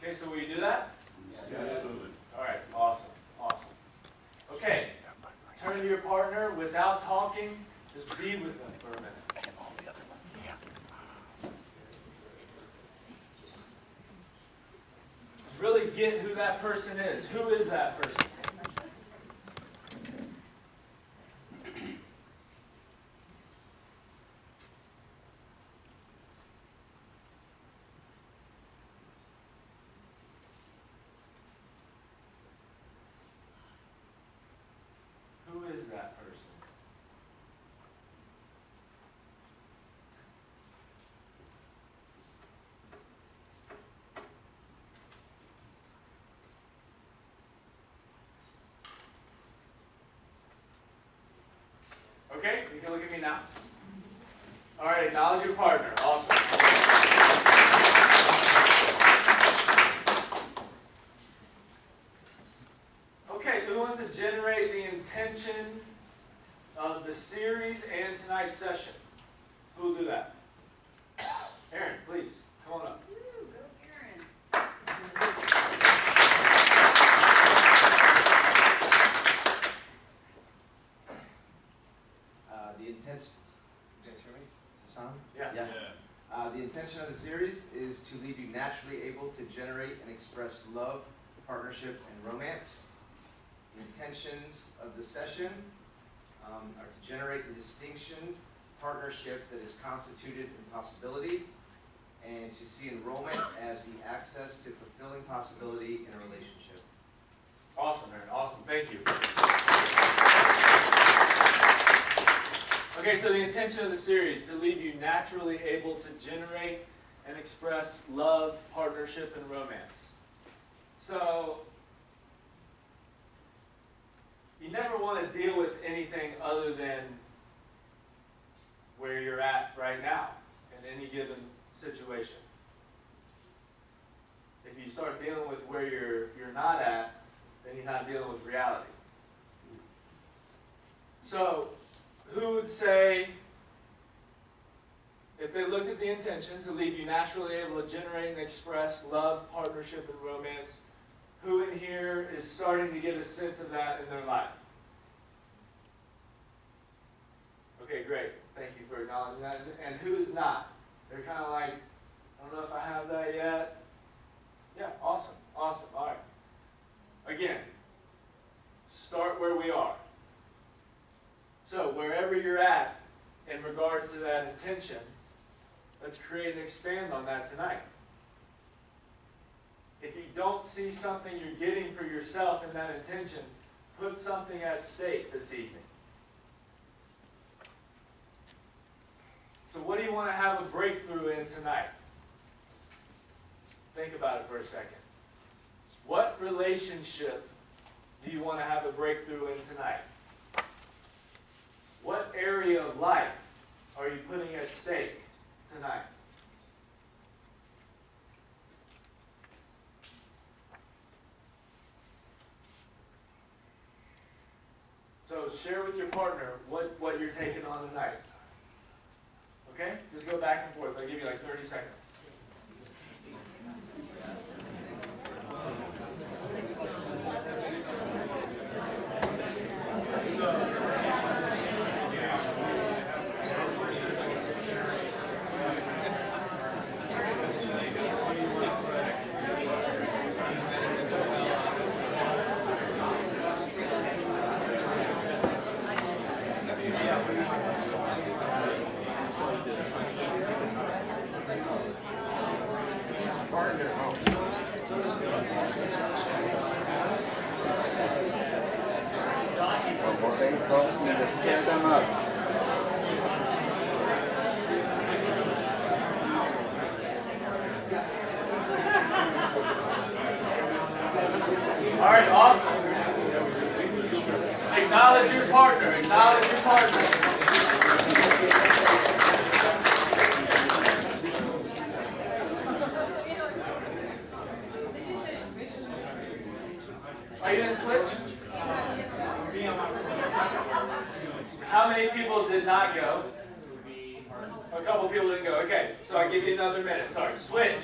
Okay, so will you do that? Yeah, absolutely. All right, awesome, awesome. Okay, turn to your partner without talking. Just be with them for a minute. Just really get who that person is. Who is that person? Who is that person? Okay, you can look at me now. All right, acknowledge your partner. Awesome. Okay, so who wants to generate the intention of the series and tonight's session? Who will do that? Aaron, please, come on up. Woo, go Aaron. The intention. You guys hear me? Is this on? Yeah. The intention of the series is to leave you naturally able to generate and express love, partnership, and romance. The intentions of the session are to generate the distinction, partnership that is constituted in possibility, and to see enrollment as the access to fulfilling possibility in a relationship. Awesome, Aaron. Awesome. Thank you. Okay, so the intention of the series to leave you naturally able to generate and express love, partnership, and romance. So, you never want to deal with anything other than where you're at right now in any given situation. If you start dealing with where you're not at, then you're not dealing with reality. So, who would say, if they looked at the intention to leave you naturally able to generate and express love, partnership, and romance, who in here is starting to get a sense of that in their life? Okay, great. Thank you for acknowledging that. And who is not? They're kind of like, I don't know if I have that yet. Yeah, awesome, awesome. All right. Again, start where we are. So wherever you're at in regards to that intention, let's create and expand on that tonight. If you don't see something you're getting for yourself in that intention, put something at stake this evening. So what do you want to have a breakthrough in tonight? Think about it for a second. What relationship do you want to have a breakthrough in tonight? What area of life are you putting at stake tonight? So share with your partner what you're taking on tonight. Okay? Just go back and forth. I'll give you like 30 seconds. All right, awesome. Acknowledge your partner. Acknowledge your partner. Are you going to switch? How many people did not go? A couple people didn't go. Okay, so I'll give you another minute. Sorry, switch.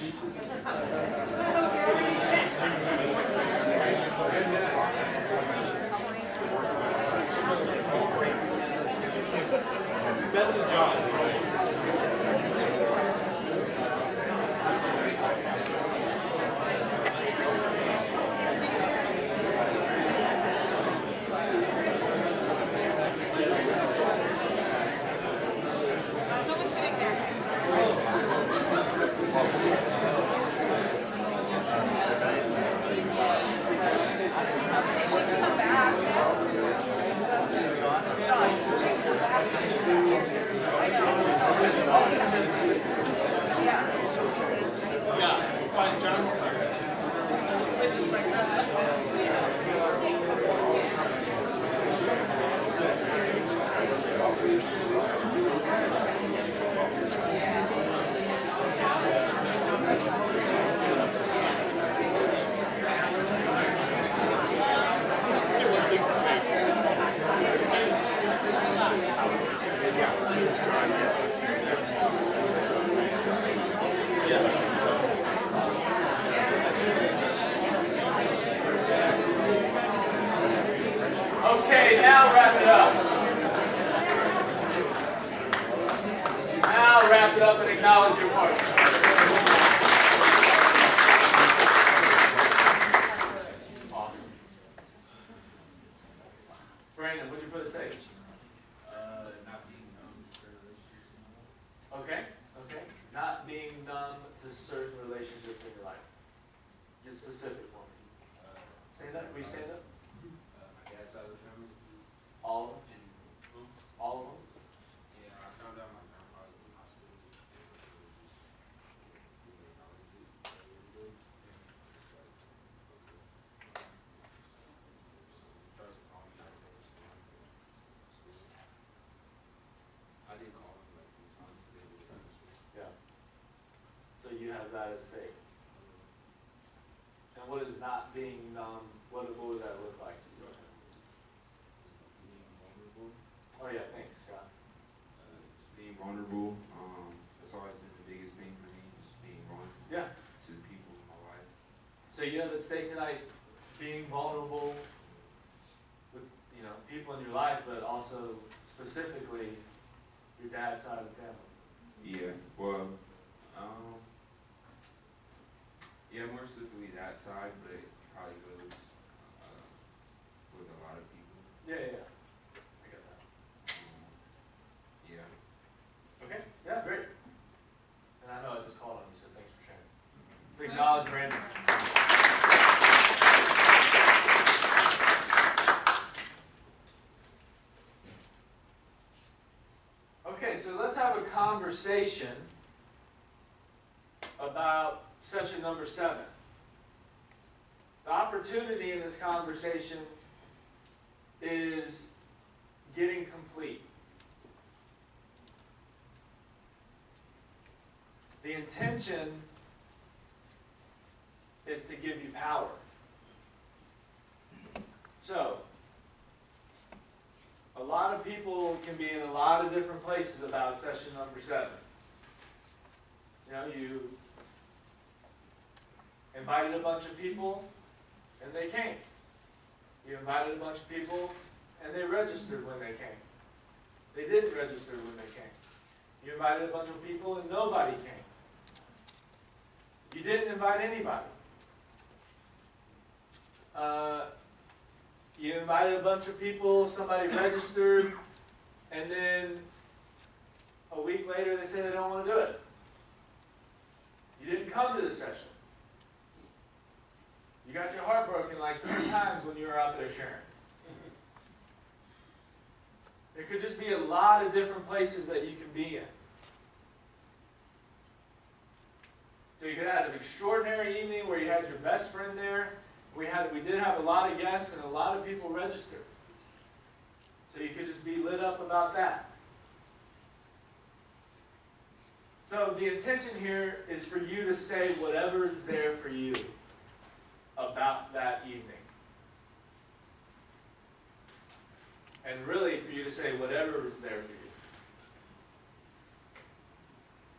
Okay, now wrap it up. Now wrap it up and acknowledge your partner. Awesome. Brandon, what'd you put at stage? Not being numb to certain relationships. Okay, okay. Not being numb to certain relationships in your life. Get specific ones. Stand up. Will you stand up? My dad's side of the family. All of them? And All of them? yeah, I found out my grandpa was in the hospital. I didn't call him like 3 times today. Yeah. So you have that at stake. And what is not being numb? What would that look like? Go ahead. Being vulnerable. Oh yeah, thanks, Scott. Just being vulnerable. That's always been the biggest thing for me. Just being vulnerable Yeah. to the people in my life. So you have at stake tonight being vulnerable with, you know, people in your life, but also specifically your dad's side of the family. Yeah. Well. Yeah, more specifically that side, but it probably goes with a lot of people. Yeah. I get that. Yeah. Okay, yeah, great. And I know I just called on you, so thanks for sharing. Let's acknowledge Brandon. Okay, so let's have a conversation about session number 7. The opportunity in this conversation is getting complete. The intention is to give you power. So, a lot of people can be in a lot of different places about session number 7. You know, you invited a bunch of people and they came. You invited a bunch of people and they registered when they came. They didn't register when they came. You invited a bunch of people and nobody came. You didn't invite anybody. You invited a bunch of people, somebody registered, and then a week later they say they don't want to do it. You didn't come to the session. You got your heart broken like 3 times when you were out there sharing. There could just be a lot of different places that you can be in. So you could have an extraordinary evening where you had your best friend there. We did have a lot of guests and a lot of people registered. So you could just be lit up about that. So the intention here is for you to say whatever is there for you about that evening. And really for you to say whatever is there for you.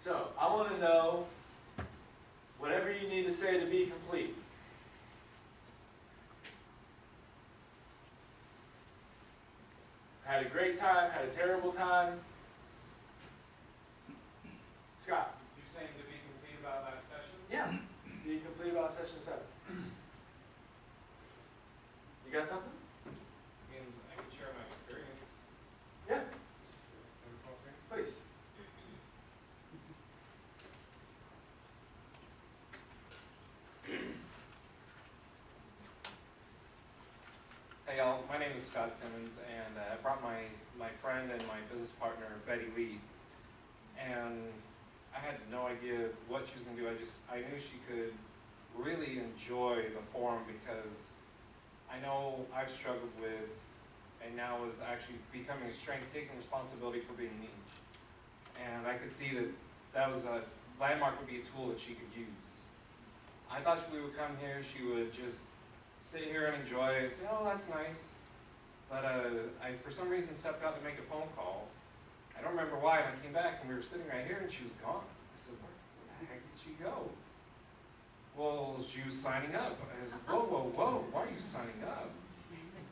So I want to know whatever you need to say to be complete. Had a great time, had a terrible time, Scott? You're saying to be complete about that session? Yeah. Be complete about session 7. You got something? I mean, I can share my experience. Yeah, Okay. please. Hey y'all, my name is Scott Simmons, and I brought my friend and my business partner, Betty Lee. And I had no idea what she was going to do. I knew she could really enjoy the forum because I know I've struggled with, and now is actually becoming a strength, taking responsibility for being me. And I could see that that was a landmark, would be a tool that she could use. I thought we would come here, she would just sit here and enjoy it, say, oh, that's nice. But I, for some reason, stepped out to make a phone call. I don't remember why, and I came back and we were sitting right here and she was gone. I said, where the heck did she go? Well, she was signing up. I said, whoa, whoa, whoa, why are you signing up?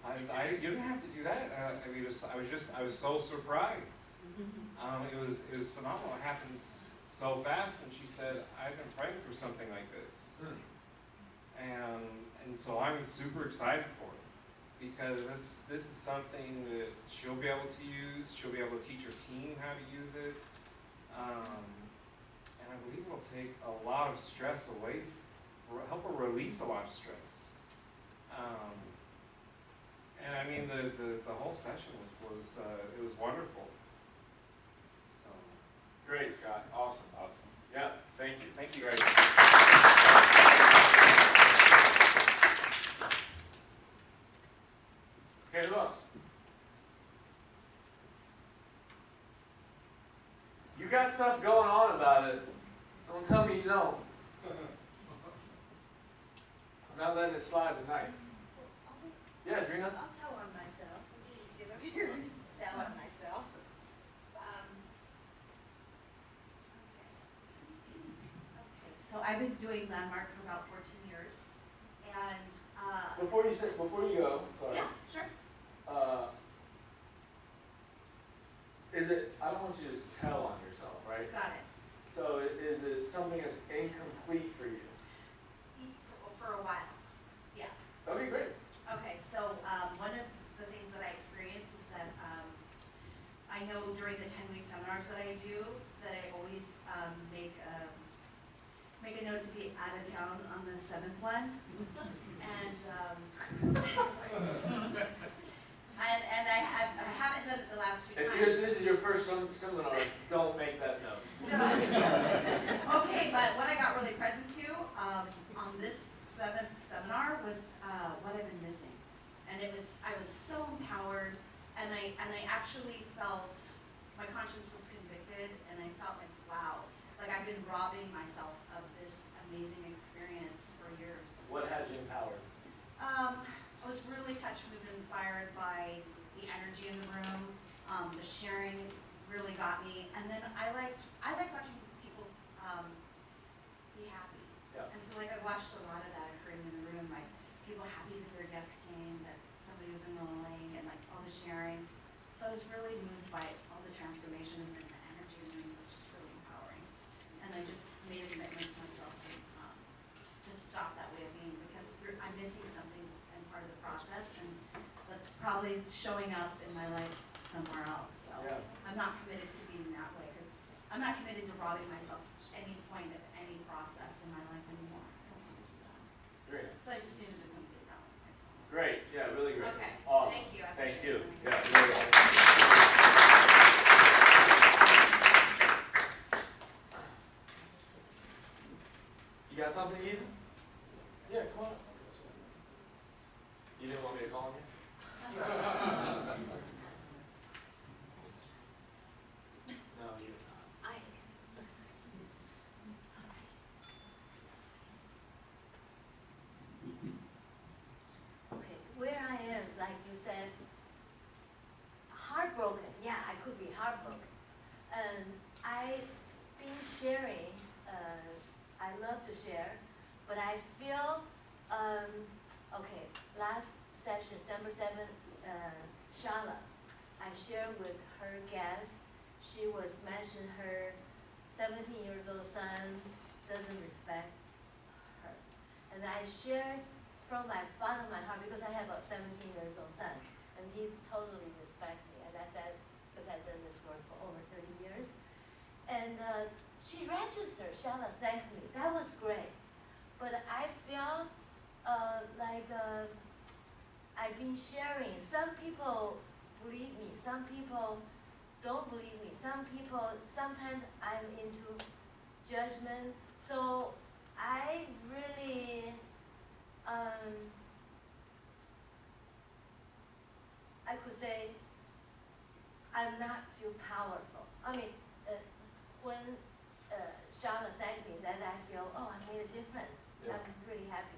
You didn't have to do that. I was so surprised. It was phenomenal. It happened so fast, and she said, I've been praying for something like this. And so I'm super excited for it, because this is something that she'll be able to use. She'll be able to teach her team how to use it. And I believe it'll take a lot of stress away, help her release a lot of stress. And I mean, the whole session it was wonderful. So. Great, Scott. Awesome. Awesome. Yeah, thank you. Thank you. Great. Okay, who else? You got stuff going on about it. Don't tell me you don't. I'm not letting it slide tonight. Yeah, Drina? I'll tell on myself. Get up here and tell on myself. Okay, so I've been doing Landmark for about 14 years, and Before you go, sorry. yeah, sure. I don't want you to just tell on yourself, right? Got it. So is it something that's incomplete for you? For a while, yeah. That'd be great. Okay, so one of the things that I experience is that I know during the 10-week seminars that I do, that I always make a note to be out of town on the 7th one. And I haven't done it the last few If times. this is your first seminar, don't make that note. Okay, but what I got really present to on this 7th seminar was what I've been missing, and I was so empowered, and I actually felt my conscience was convicted, and I felt like, wow, like I've been robbing myself of this amazing experience for years. What had you empowered? I was really touched, moved, and inspired by the energy in the room. The sharing really got me, and then I like watching people be happy. Yeah. And so like I watched a lot of that occurring in the room, like people happy that their guests came, that somebody was in the lane, and like all the sharing. So I was really moved by all the transformation, and the energy in the room was just really empowering. And I just made a commitment to myself to stop that way of being, because I'm missing something in part of the process, and that's probably showing up in my life somewhere else. So Yeah. I'm not committed to being that way, because I'm not committed to robbing myself at any point of any process in my life anymore. I don't want to do that. Great. So I just needed to complete that one myself. Great. Yeah, really great. Okay. Awesome. Thank you. I Thank appreciate you. it. Yeah, really awesome. You got something, Ethan? Yeah, come on. You didn't want me to call on you? No, you did not. Okay, where I am, like you said, heartbroken. Yeah, I could be heartbroken. And I've been sharing, I love to share, but I feel, okay, last session, number 7, Shala, I shared with her guest, she was mentioned her 17 years old son doesn't respect her. And I share from my bottom of my heart because I have a 17 years old son, and he totally respects me. And I said, because I've done this work for over 30 years. And she registered, Shala thanked me. That was great. But I feel I've been sharing. Some people believe me, some people don't believe me. Some people, sometimes I'm into judgment. So I really, I could say, I'm not feel powerful. I mean, when Shauna thanked me, then I feel, oh, I made a difference. Yeah. I'm really happy.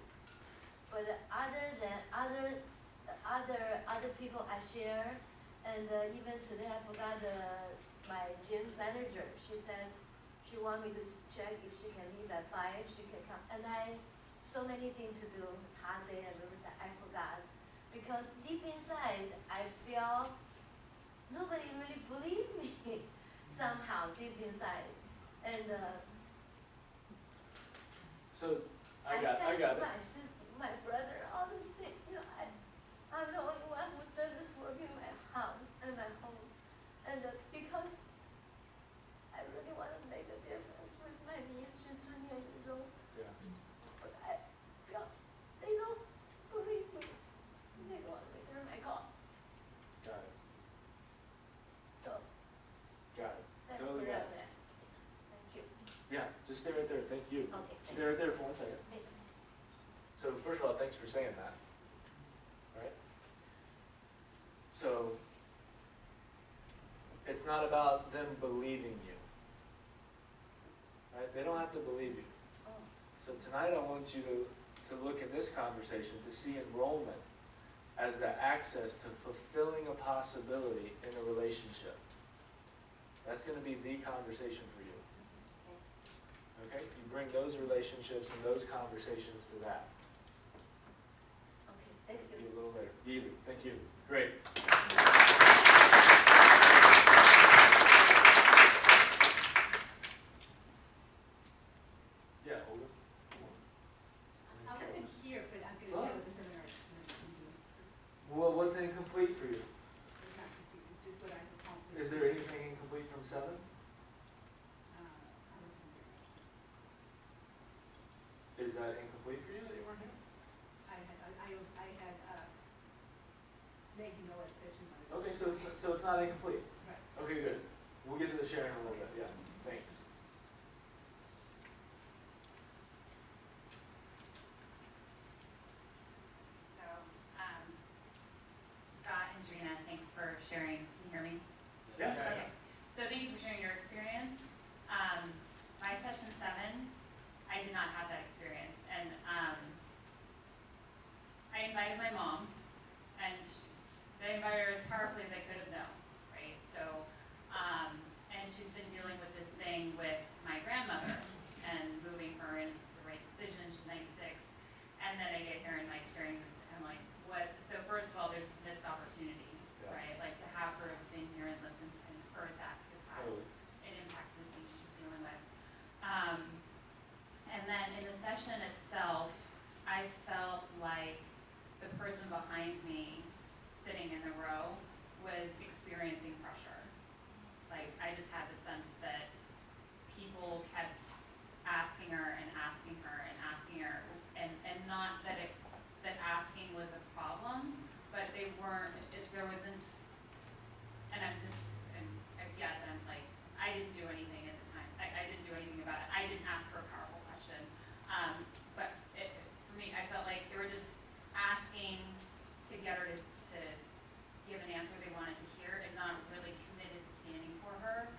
But other people I share, and even today I forgot my gym manager. She said she wanted me to check if she can leave at 5. She can come, and so many things to do. Hot day and everything. I forgot because deep inside I feel nobody really believed me somehow deep inside, and So I got it. my sister, my brother, all these things. You know, I'm the only one who does this work in my house and my home, and because I really want to make a difference with my niece. She's 28 years old, Yeah. but I feel they don't believe me. They don't want to return my call. Got it. So Got it. that's Totally where got I'm at. Thank you. Yeah, just stay right there. Thank you. Okay. Stay right there for 1 second. Thank you. So first of all, thanks for saying that. Right? So it's not about them believing you. Right? They don't have to believe you. Oh. So tonight I want you to look in this conversation to see enrollment as the access to fulfilling a possibility in a relationship. That's going to be the conversation for you. Okay? You bring those relationships and those conversations to that. Okay. Thank you. Be a little later. Yeely, thank you. Great. Yeah, Olga. I wasn't here, but I'm going to Oh. share what the seminar is going to do. Well, what's incomplete for you? It's not complete, it's just what I've accomplished. Is there anything incomplete from 7? I wasn't here. Is that incomplete for you that you weren't here? I had Maggie Miller session. Okay, so it's not incomplete. Right. Okay, good. We'll get to the sharing in a little bit. Yeah, thanks. So, Scott and Drina, thanks for sharing. Can you hear me? Yeah. Okay. So thank you for sharing your experience. My session 7, I did not have that experience, and I invited my mom, and I invited her as powerfully as I could have known, right? So, and she's been dealing with this thing with my grandmother and moving her, and is this the right decision? She's 96, and then I get here and like sharing this, and I'm like, what? So first of all, there's this missed opportunity, Yeah. right? Like to have her have been here and listened to and heard that could have Totally. an impact on the things she's dealing with. And then in the session itself, I felt like the person behind me sitting in the row was experiencing pressure. Like I just had the sense that people kept asking her and asking her and asking her, and not that that asking was a problem, but they weren't, there wasn't, and I get that I'm like, I didn't do anything at the time. I didn't do anything about it. I didn't ask her a powerful question. But for me, I felt like they were just asking to get her to give an answer they wanted to hear and not really committed to standing for her.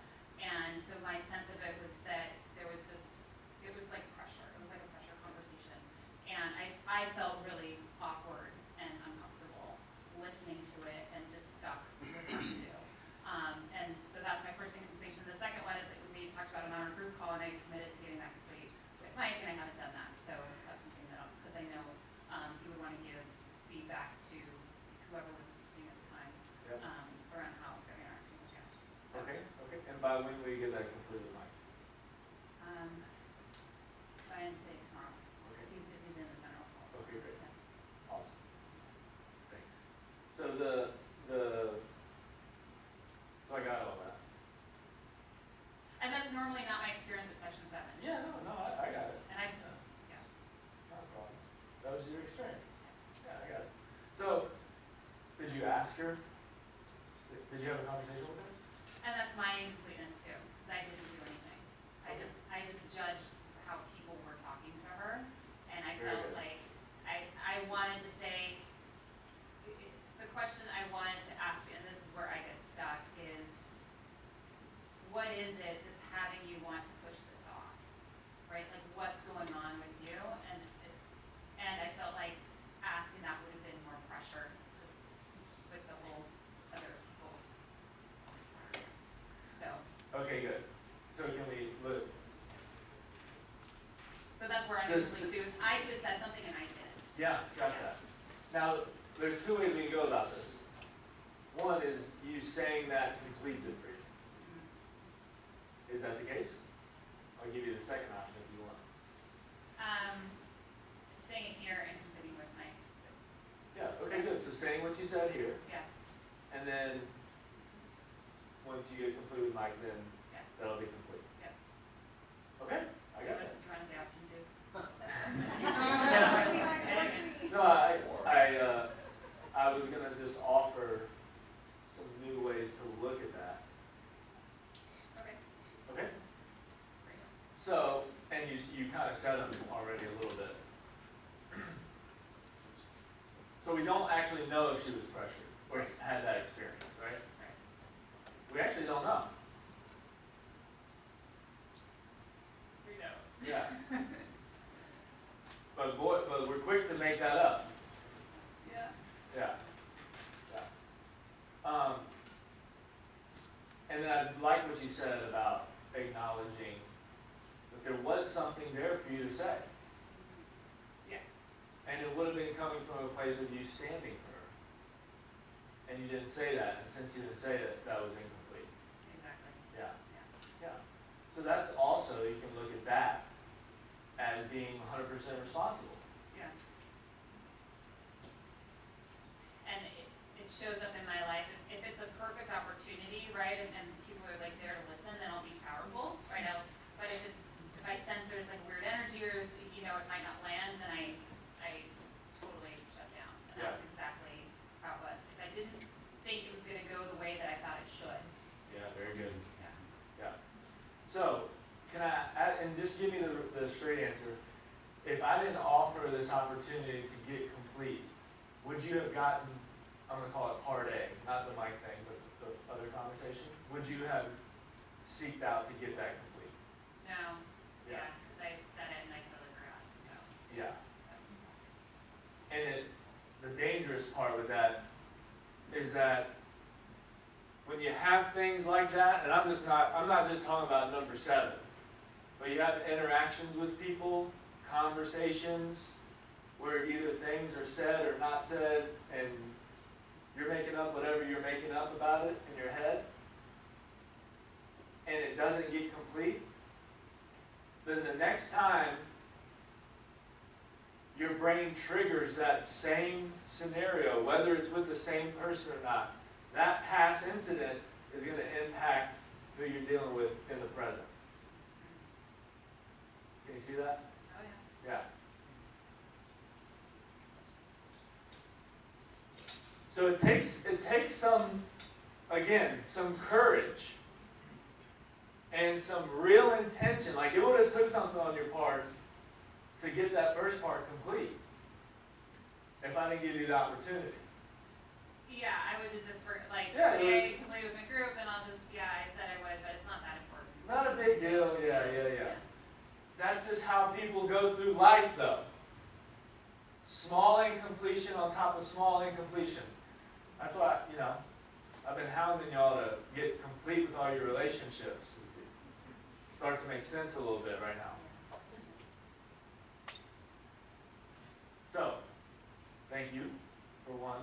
And so my sense of it was that there was just, it was like pressure. It was like a pressure conversation. And I felt really awkward and uncomfortable listening to it and just stuck with what to do. And so that's my first incompletion. The second one is that we talked about it on our group call, and I committed to getting that complete with Mike, and I haven't done that. So that's something that, because I know he would want to give feedback to whoever was assisting at the time Yeah. around how they're interacting with guests. So, Okay. Okay. And by when will you get that completed, Mike? ask her? Did you have a conversation with her? And that's my incompleteness too, because I didn't do anything. I just judged how people were talking to her, and I Very felt good. like I wanted to say, the question I wanted to ask, and this is where I get stuck, is what is it that's having you want to push this off, right? Like what's going on with you? And I felt like asking that would have been more pressure, just with the whole other people. So Okay, good. So can we look? that's where I'm This- usually too. I could have said something and I didn't. Yeah, got that. Now, there's two ways we can go about this. One is you saying that completes it for you. Is that the case? I'll give you the second option if you want. Saying it here and completing with my, Yeah, okay, good. So saying what you said here, yeah, and then once you get complete with Mike, then Yeah. that'll be complete. Yeah. Okay, I do you got want that. to say option two? No, I was gonna just offer some new ways to look at that. Okay, Okay? great. So, and you kind of said them already a little bit. So we don't actually know if she was pressured or had that experience, right? Right. We actually don't know. We know. Yeah. But we're quick to make that up. Yeah. Yeah. Yeah. And then I like what you said about acknowledging that there was something there for you to say. Yeah. And it would have been coming from a place of you standing for her. And you didn't say that, and since you didn't say it, that was incomplete. Exactly. Yeah. Yeah. Yeah. So that's also, you can look at that as being 100% responsible. Yeah. And it shows up in my life. If it's a perfect opportunity, right, and people are like there to listen, then I'll be powerful, right? But if I sense there's like weird energy or it might not land, then I totally shut down. And Yeah. that's exactly how it was. If I didn't think it was going to go the way that I thought it should. Yeah, very good. Yeah. Yeah. So, can I, and just give me the straight answer. If I didn't offer this opportunity to get complete, would you have gotten, I'm going to call it part A, not the mic thing, but the other conversation? Would you have seeked out to get that complete? No. Yeah. Because I said it and I totally forgot. So. Yeah. So. And the dangerous part with that is that when you have things like that, and I'm not just talking about number 7, but you have interactions with people, conversations, where either things are said or not said, and you're making up whatever you're making up about it in your head, and it doesn't get complete, then the next time your brain triggers that same scenario, whether it's with the same person or not, that past incident is going to impact who you're dealing with in the present. Can you see that? Oh yeah. Yeah. So it takes some courage and some real intention. Like it would have took something on your part to get that first part complete if I didn't give you the opportunity. Yeah, I would just like, Yeah, okay, I can play with my group and I'll just, I said I would, but it's not that important. Not a big deal, yeah. That's just how people go through life though. Small incompletion on top of small incompletion. That's why, I've been hounding y'all to get complete with all your relationships. Start to make sense a little bit right now. So, thank you for one.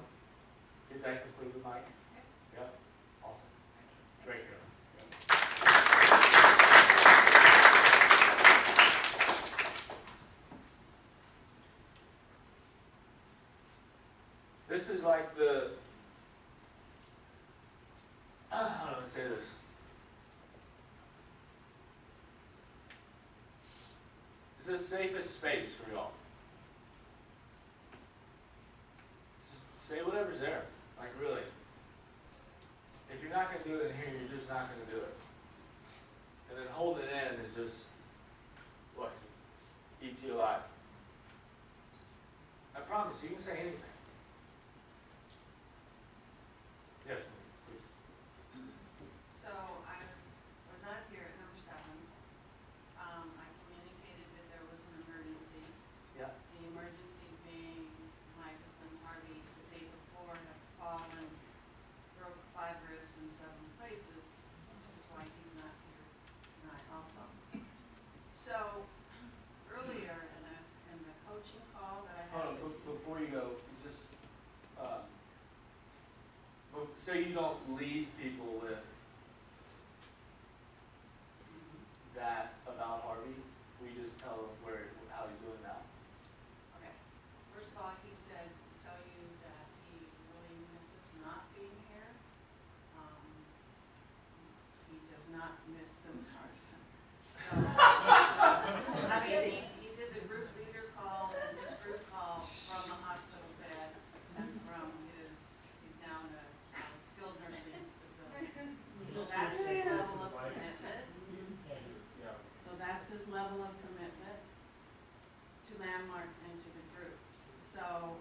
Get that complete with Mike. Yep. Awesome. Great girl. This is like how do I say this? It's the safest space for y'all. Say whatever's there. Like really. not going to do it. And then holding it in is just, what, eats you alive. I promise, you can say anything. Yes, please. So I was not here at number 7. I communicated that there was an emergency. Yeah. The emergency being my husband Harvey the day before had fallen, broke 5 ribs in 7 places, which is why he's not here tonight also. So earlier in the coaching call that I had. Hold on, before you go, just, so you don't leave people with that about Harvey, we just tell them how he's doing now. Okay. First of all, he said to tell you that he really misses not being here. He does not miss seminars. I mean, he did the group leader call and his group call from the hospital bed and from he's now in a skilled nursing facility. So that's his level of commitment. So that's his level of commitment to Landmark and to the groups. So,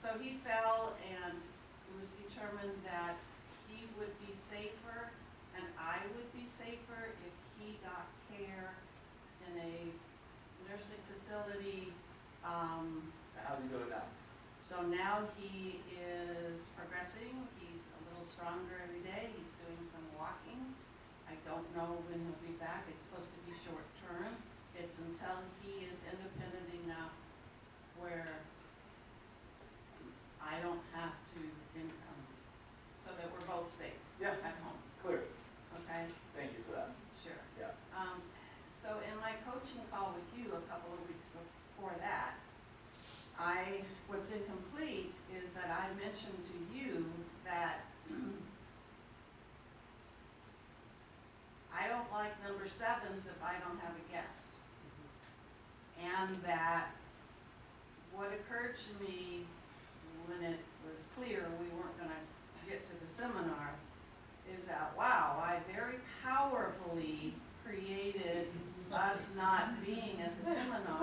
so he fell, and it was determined that he would be safer and I would be safer if he got care in a nursing facility. How's he doing now? So now he is progressing. He's a little stronger every day. He's doing some walking. I don't know when he'll be back. It's supposed to be short term. It's until he is independent enough where I don't have to income, so that we're both safe Yeah, at home. clear. Okay? Thank you for that. Sure. Yeah. So in my coaching call with you a couple of weeks before that, what's incomplete is that I mentioned to you that I don't like number 7s if I don't have a guest. And that what occurred to me when it was clear we weren't going to get to the seminar is that, wow, I very powerfully created us not being at the seminar.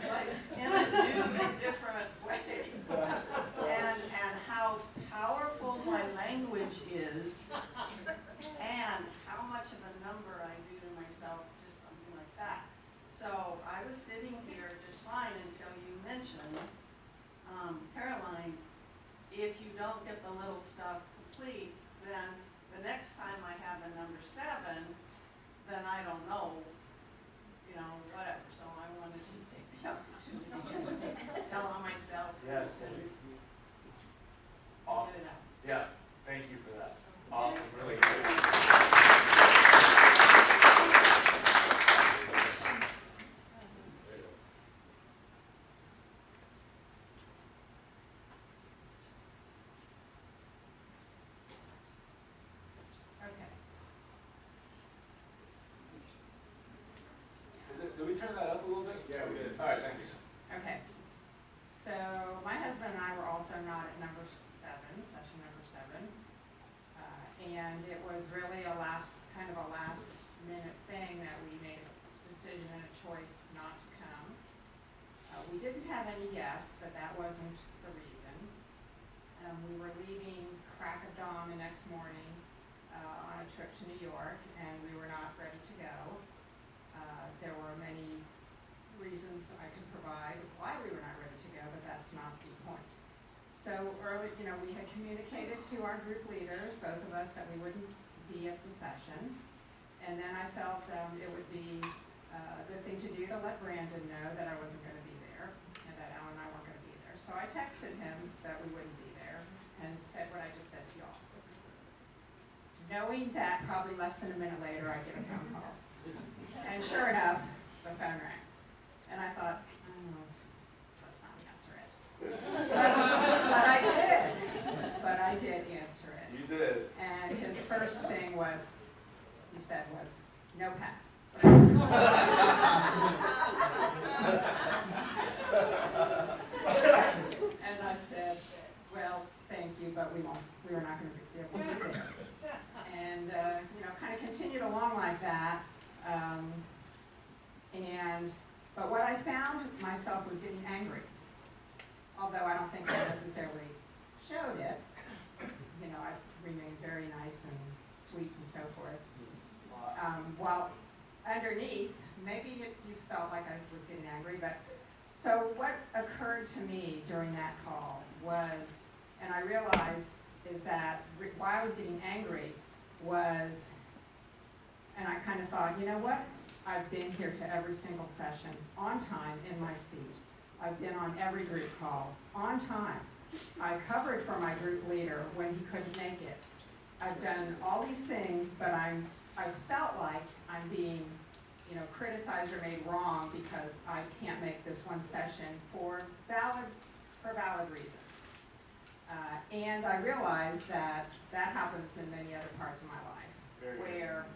Like in a new and different way. And how powerful my language is, and how much of a number I do to myself, just something like that. So I was sitting here just fine until you mentioned, Caroline, if you don't get the little stuff complete, then the next time I have a number 7, then I don't know, whatever. So I wanted to take the opportunity to tell on myself. Yes. Awesome. Get it out. Yeah, thank you for that. Awesome, really good. Did we turn that up a little bit? Yeah, we did. All right, thanks. Okay. So my husband and I were also not at number 7, session number 7. And it was really kind of a last minute thing that we made a decision and a choice not to come. We didn't have any guests, but that wasn't the reason. We were leaving crack of dawn the next morning on a trip to New York, and we were not ready to go. There were many reasons I could provide why we were not ready to go, but that's not the point. So early, we had communicated to our group leaders, both of us, that we wouldn't be at the session. And then I felt it would be a good thing to do to let Brandon know that I wasn't going to be there and that Alan and I weren't going to be there. So I texted him that we wouldn't be there and said what I just said to y'all. Knowing that probably less than a minute later I get a phone call. And sure enough, the phone rang. And I thought, let's not answer it. But I did answer it. You did. And his first thing he said was, no pass. but we were not going to be able to get there. And, you know, kind of continued along like that. But what I found myself was getting angry. Although I don't think I necessarily showed it. You know, I remained very nice and sweet and so forth. While underneath, maybe you felt like I was getting angry, but so what occurred to me during that call was, and I realized, is that why I was getting angry was, and I kind of thought, you know what? I've been here to every single session on time in my seat. I've been on every group call on time. I covered for my group leader when he couldn't make it. I've done all these things, but I felt like I'm being, you know, criticized or made wrong because I can't make this one session for valid reasons. And I realized that that happens in many other parts of my life, where,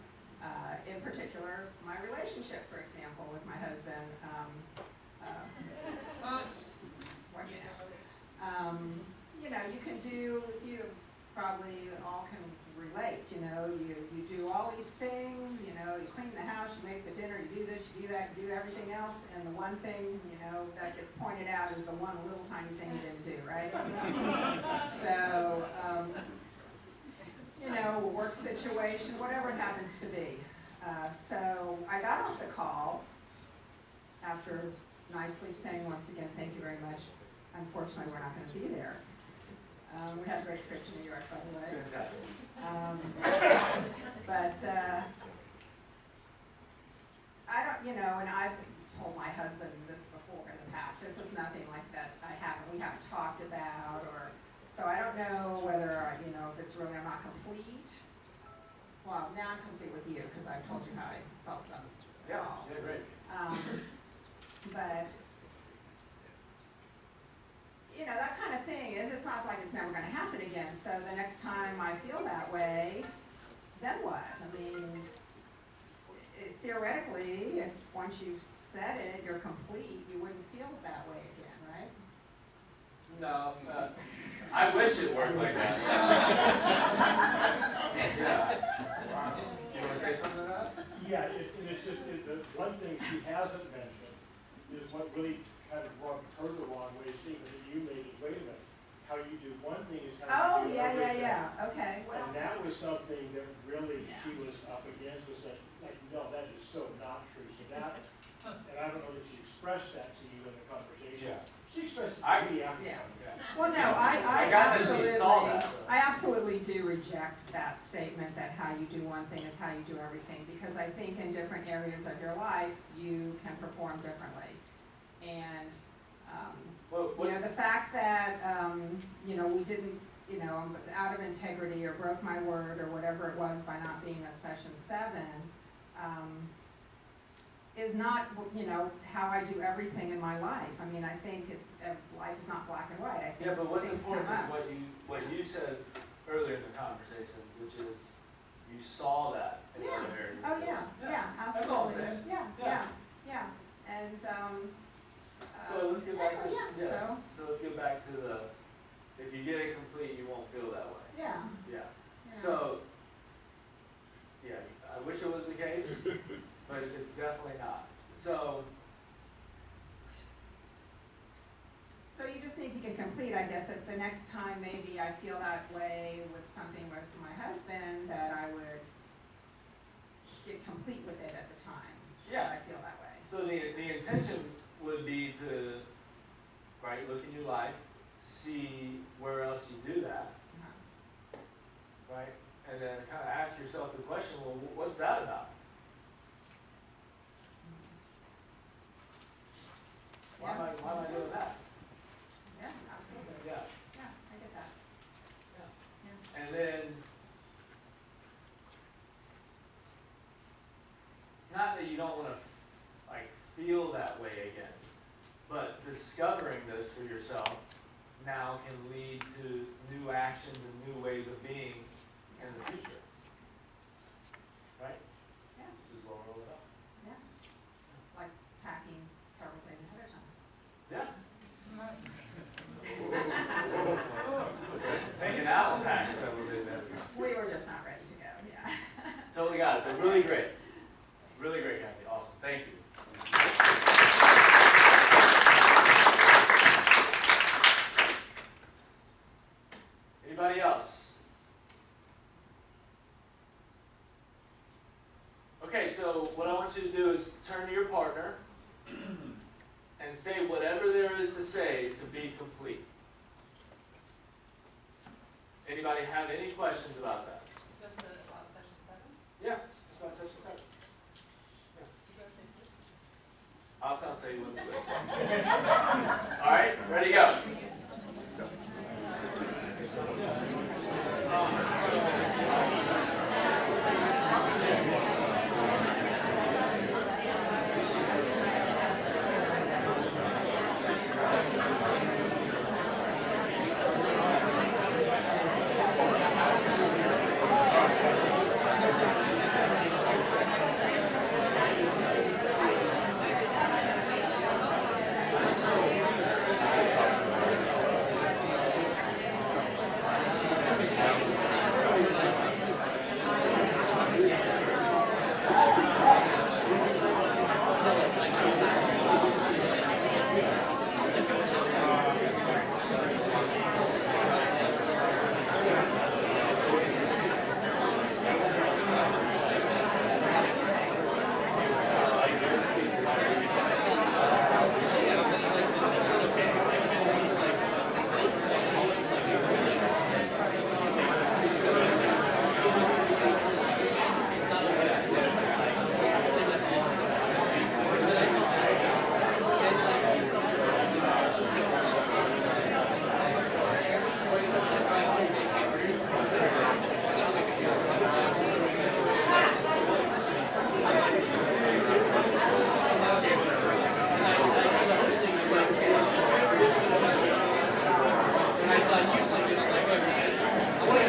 in particular, my relationship, for example, with my husband, you know, you can do, you probably all can relate, you know, you do all these things, you know, you clean the house, you make the dinner, you do this, you do that, you do everything else, and the one thing, you know, that gets pointed out is the one little tiny thing you didn't do, right? So, you know, work situation, whatever it happens to be. So I got off the call after nicely saying once again, thank you very much. Unfortunately, we're not going to be there. We had a great trip to New York, by the way. But I don't, you know, and I've told my husband this before in the past. This is nothing like that we haven't talked about, or so I don't know whether, you know, if it's really I'm not complete. Well, now I'm complete with you because I've told you how I felt about it. Yeah, great. But you know, that kind of thing is, it's not like it's never going to happen again. So the next time I feel that way, then what? I mean, theoretically, if once you've said it, you're complete, you wouldn't feel that way again, right? No, I wish it worked like that. Yeah. Do you want to say something to that? Yeah, and it's just, the one thing she hasn't mentioned is what really kind of brought her the wrong way of seeing it that you made is, wait a minute, how you do one thing is how you do everything. Yeah, okay. Well, and that was something that really she was up against, was that, like, no, that is so not true. So that, and I don't know that she expressed that to you in the conversation. Yeah. She expressed it to me after. Yeah. Well, no, I got that she saw that. I absolutely do reject that statement that how you do one thing is how you do everything, because I think in different areas of your life, you can perform differently. And, you know, the fact that, you know, we didn't, you know, I was out of integrity or broke my word or whatever it was by not being at session 7, is not, you know, how I do everything in my life. I mean, I think it's, life is not black and white. I think yeah, but what's things important come up. is what you said earlier in the conversation, which is you saw that in other areas. Oh, yeah, yeah, absolutely. That's all I'm saying. Yeah. And, so let's get back to, so let's get back to the, if you get it complete, you won't feel that way. yeah. So, yeah, I wish it was the case, but it's definitely not. So you just need to get complete, I guess. If the next time maybe I feel that way with something with my husband, that I would get complete with it at the time. Yeah. I feel that way. So the intention would be to, right, look in your life, see where else you do that, right? And then kind of ask yourself the question, well, what's that about? Why am I doing that? Yeah, absolutely. Yeah. Yeah, I get that. And then, it's not that you don't want to, like, feel that way again, but discovering this for yourself now can lead to new actions and new ways of being in the future. Right? Yeah. Just roll it up. Yeah. Like packing several days ahead of time. Yeah. Making Really great, Kathy. Awesome. Thank you. Anybody else? Okay, so what I want you to do is turn to your partner and say whatever there is to say to be complete. Anybody have any questions about that? Just about session 7? Yeah, just about session 7. Yeah. You guys say six? I'll tell you when to switch. All right, ready to go.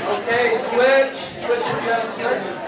Okay, switch. Switch if you haven't switched.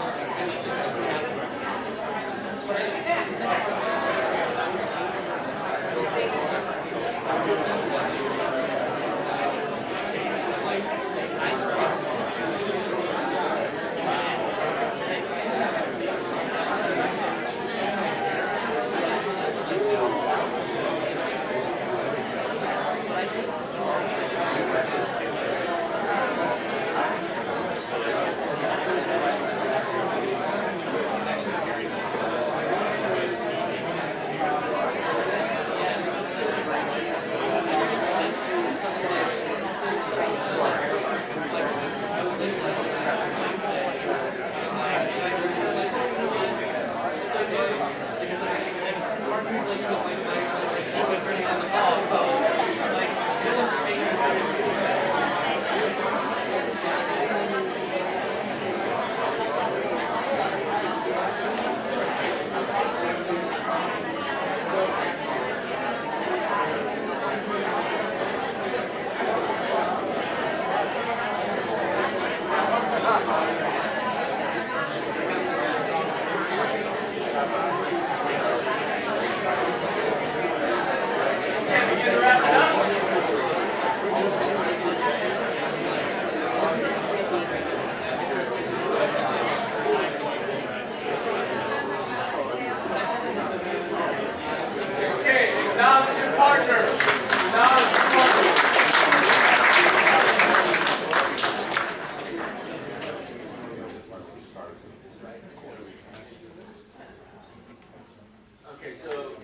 Okay, so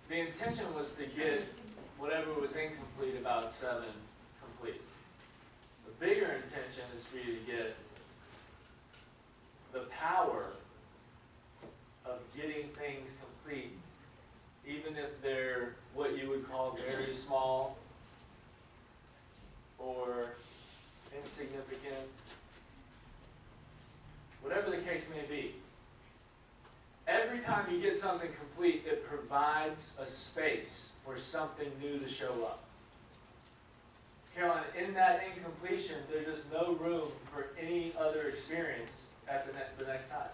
the intention was to get whatever was incomplete about 7 complete. The bigger intention is for you to get the power of getting things complete, even if they're what you would call very small or insignificant, whatever the case may be. Every time you get something complete, it provides a space for something new to show up. Caroline, in that incompletion, there's just no room for any other experience at the next time.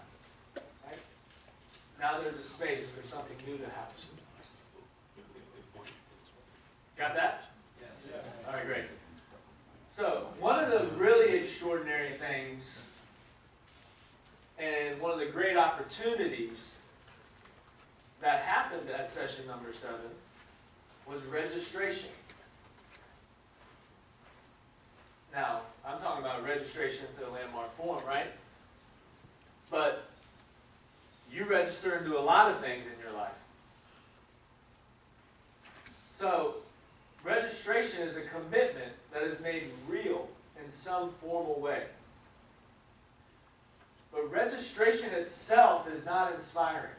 Right? Now there's a space for something new to happen. Got that? Yes. All right, great. So, one of the really extraordinary things And one of the great opportunities that happened at session number 7 was registration. Now, I'm talking about registration to the landmark forum, right? But you register and do a lot of things in your life. So, registration is a commitment that is made real in some formal way. But registration itself is not inspiring.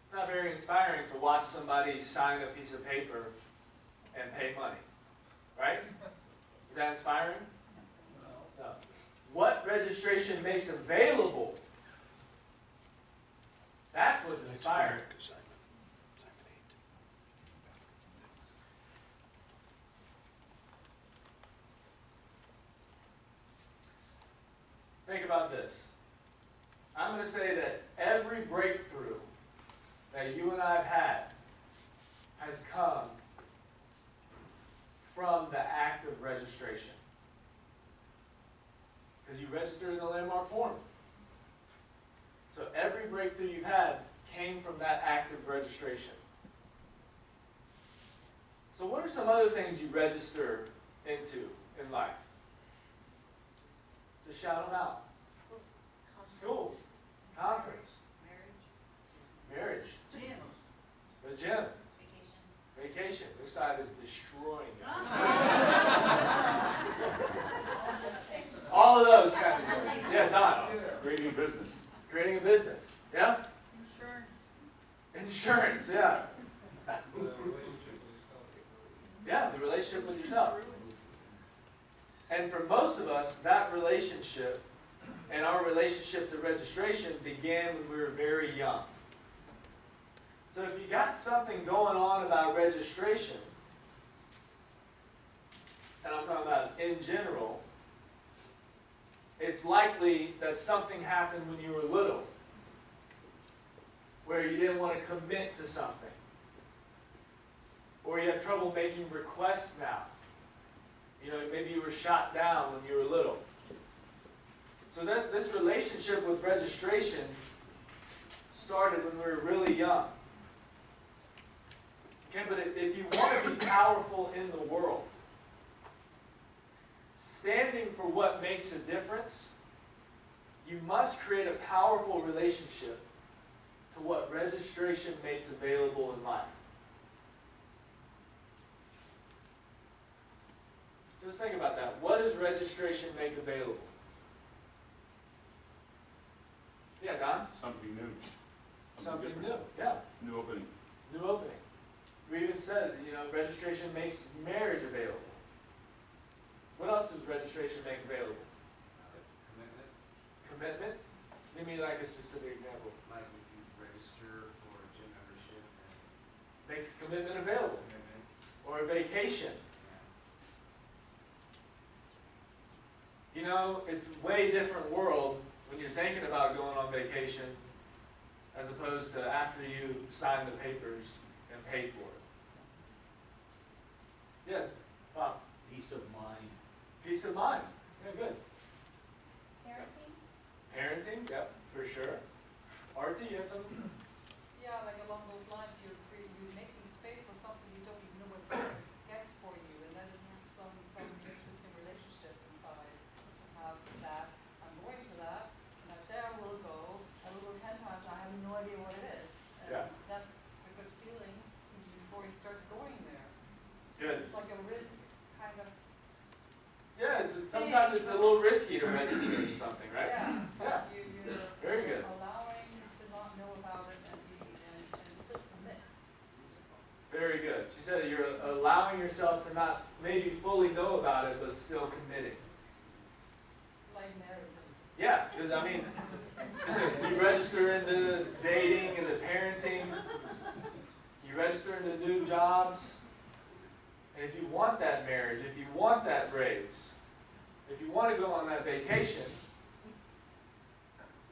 It's not very inspiring to watch somebody sign a piece of paper and pay money. Right? Is that inspiring? No. What registration makes available, that's what's inspiring. Think about this. I'm going to say that every breakthrough that you and I have had has come from the act of registration. Because you registered in the landmark forum. So every breakthrough you've had came from that act of registration. So what are some other things you register into in life? Just shout them out. School, conference, marriage, Gym. the gym, Vacation. vacation. This side is destroying it. All of those kinds of things. Yeah, Don. Creating a business. Creating a business. Yeah? Insurance. Insurance, yeah. The relationship with yourself. Yeah, the relationship with yourself. And for most of us, that relationship and our relationship to registration began when we were very young. So if you got something going on about registration, and I'm talking about in general, it's likely that something happened when you were little, where you didn't want to commit to something, or you have trouble making requests now. You know, maybe you were shot down when you were little. So this relationship with registration started when we were really young. Okay, but if you want to be powerful in the world, standing for what makes a difference, you must create a powerful relationship to what registration makes available in life. So just think about that. What does registration make available? Yeah, Don? Something new. Something different. new. Yeah. New opening. New opening. We even said, you know, registration makes marriage available. What else does registration make available? Commitment, Commitment? Give me like a specific example. like if you register for a gym membership and Makes commitment available. commitment. Or a vacation. Yeah. You know, it's a way different world when you're thinking about going on vacation as opposed to after you sign the papers and pay for it. Yeah, Bob. Peace of mind. Peace of mind. Yeah, good. Parenting? Parenting, yep, for sure. Artie, you had something? Yeah, like along those lines, you're making space for something you don't even know what's going to get for you, and that is some interesting relationship inside. Have that, I'm going to that, and I say I will go 10 times, I have no idea what it is. And Yeah. that's a good feeling before you start going there. Good. It's like a risk, kind of. Yeah, sometimes it's a little risky to register in something, right? Yeah. Yeah. You're Very good. allowing to not know about it and still commit. Very good. She said you're allowing yourself to not maybe fully know about it, but still committing. Like marriage. Yeah, because I mean, you register into dating and the parenting, you register into new jobs, and if you want that marriage, if you want that raise, if you want to go on that vacation,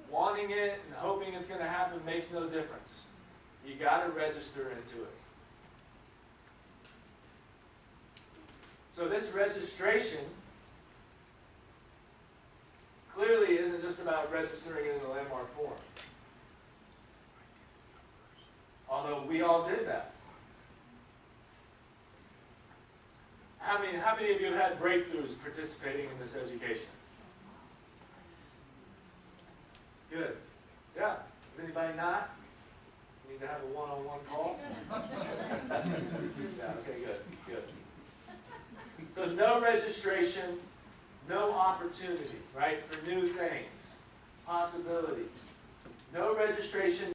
wanting it and hoping it's going to happen makes no difference. You got to register into it. So this registration clearly isn't just about registering in the landmark form. Although we all did that. How many of you have had breakthroughs participating in this education? Good. Yeah. Does anybody not? Need to have a one-on-one call? Yeah, okay, good. So no registration, no opportunity, right, for new things, possibilities. No registration,